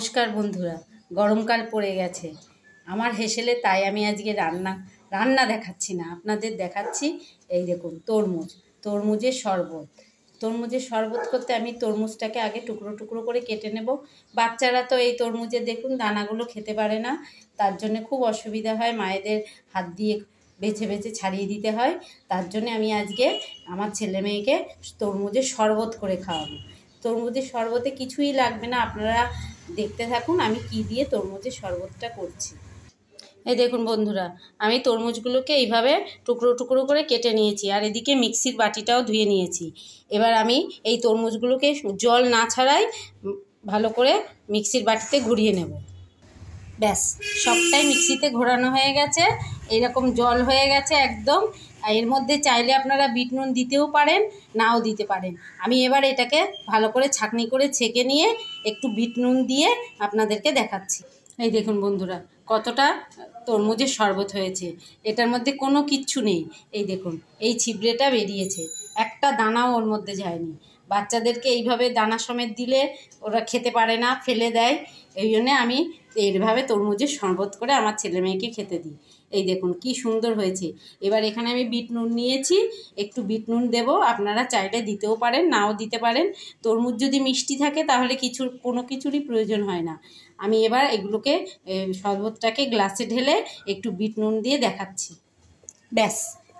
নমস্কার বন্ধুরা, গরমকাল পড়ে গেছে আমার হেসেলে, তাই আমি আজকে রান্না দেখাচ্ছি না, আপনাদের দেখাচ্ছি। এই দেখুন তরমুজের শরবত। তরমুজের শরবত করতে আমি তরমুজটাকে আগে টুকরো টুকরো করে কেটে নেব। বাচ্চারা তো এই তরমুজের দেখুন দানাগুলো খেতে পারে না, তার জন্য খুব অসুবিধা হয়, মায়েদের হাত দিয়ে বেছে বেছে ছাড়িয়ে দিতে হয়। তার জন্য আমি আজকে আমার ছেলে মেয়েকে তরমুজের শরবত করে খাওয়াবো। তরমুজের শরবতে কিছুই লাগবে না, আপনারা দেখতে থাকুন আমি কি দিয়ে তরমুজের শরবতটা করছি। এই দেখুন বন্ধুরা, আমি তরমুজগুলোকে এইভাবে টুকরো টুকরো করে কেটে নিয়েছি, আর এদিকে মিক্সির বাটিটাও ধুয়ে নিয়েছি। এবার আমি এই তরমুজগুলোকে জল না ছাড়াই ভালো করে মিক্সির বাটিতে ঘুরিয়ে নেব। ব্যাস, সবটাই মিক্সিতে ঘোরানো হয়ে গেছে, এইরকম জল হয়ে গেছে একদম। এর মধ্যে চাইলে আপনারা বিট নুন দিতেও পারেন, নাও দিতে পারেন। আমি এবার এটাকে ভালো করে ছাঁকনি করে ছেঁকে নিয়ে একটু বিট নুন দিয়ে আপনাদেরকে দেখাচ্ছি। এই দেখুন বন্ধুরা, কতটা তরমুজের শরবত হয়েছে, এটার মধ্যে কোনো কিচ্ছু নেই। এই দেখুন, এই ছিবড়েটা বেরিয়েছে, একটা দানাও ওর মধ্যে যায়নি। বাচ্চাদেরকে এইভাবে দানা সমেত দিলে ওরা খেতে পারে না, ফেলে দেয়। এই জন্যে আমি এইভাবে তরমুজের শরবত করে আমার ছেলে মেয়েকে খেতে দিই। এই দেখুন কি সুন্দর হয়েছে। এবার এখানে আমি বিট নুন নিয়েছি, একটু বিট নুন দেবো, আপনারা চাইলে দিতেও পারেন, নাও দিতে পারেন। তরমুজ যদি মিষ্টি থাকে তাহলে কোনো কিছুরই প্রয়োজন হয় না। আমি এবার এগুলোকে শরবতটাকে গ্লাসে ঢেলে একটু বিট নুন দিয়ে দেখাচ্ছি। ব্যাস,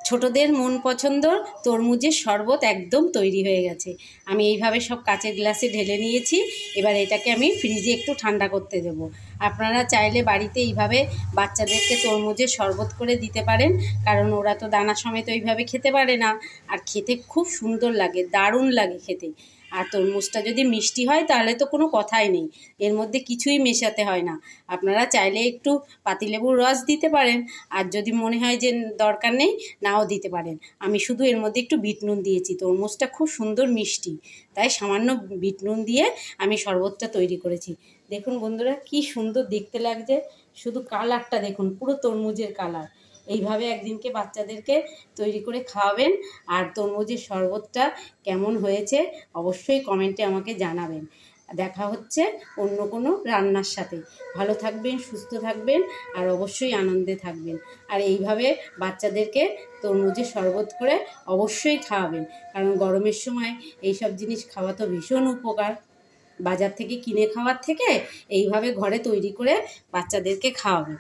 ছোটদের মন পছন্দ তরমুজের শরবত একদম তৈরি হয়ে গেছে। আমি এইভাবে সব কাচের গ্লাসে ঢেলে নিয়েছি। এবার এটাকে আমি ফ্রিজে একটু ঠান্ডা করতে দেবো। আপনারা চাইলে বাড়িতে এইভাবে বাচ্চাদেরকে তরমুজের শরবত করে দিতে পারেন, কারণ ওরা তো দানা সমেত ওইভাবে খেতে পারে না, আর খেতে খুব সুন্দর লাগে, দারুণ লাগে খেতে। আর তরমুজটা যদি মিষ্টি হয় তাহলে তো কোনো কথাই নেই, এর মধ্যে কিছুই মেশাতে হয় না। আপনারা চাইলে একটু পাতিলেবুর রস দিতে পারেন, আর যদি মনে হয় যে দরকার নেই, নাও দিতে পারেন। আমি শুধু এর মধ্যে একটু বিট নুন দিয়েছি, তরমুজটা খুব সুন্দর মিষ্টি, তাই সামান্য বিট নুন দিয়ে আমি শরবতটা তৈরি করেছি। দেখুন বন্ধুরা কি সুন্দর দেখতে লাগছে, শুধু কালারটা দেখুন, পুরো তরমুজের কালার। এইভাবে একদিনকে বাচ্চাদেরকে তৈরি করে খাওয়াবেন, আর তরমুজের শরবতটা কেমন হয়েছে অবশ্যই কমেন্টে আমাকে জানাবেন। দেখা হচ্ছে অন্য কোনো রান্নার সাথে। ভালো থাকবেন, সুস্থ থাকবেন, আর অবশ্যই আনন্দে থাকবেন। আর এইভাবে বাচ্চাদেরকে তরমুজের শরবত করে অবশ্যই খাওয়াবেন, কারণ গরমের সময় এইসব জিনিস খাওয়া তো ভীষণ উপকার। বাজার থেকে কিনে খাওয়ার থেকে এইভাবে ঘরে তৈরি করে বাচ্চাদেরকে খাওয়াবেন।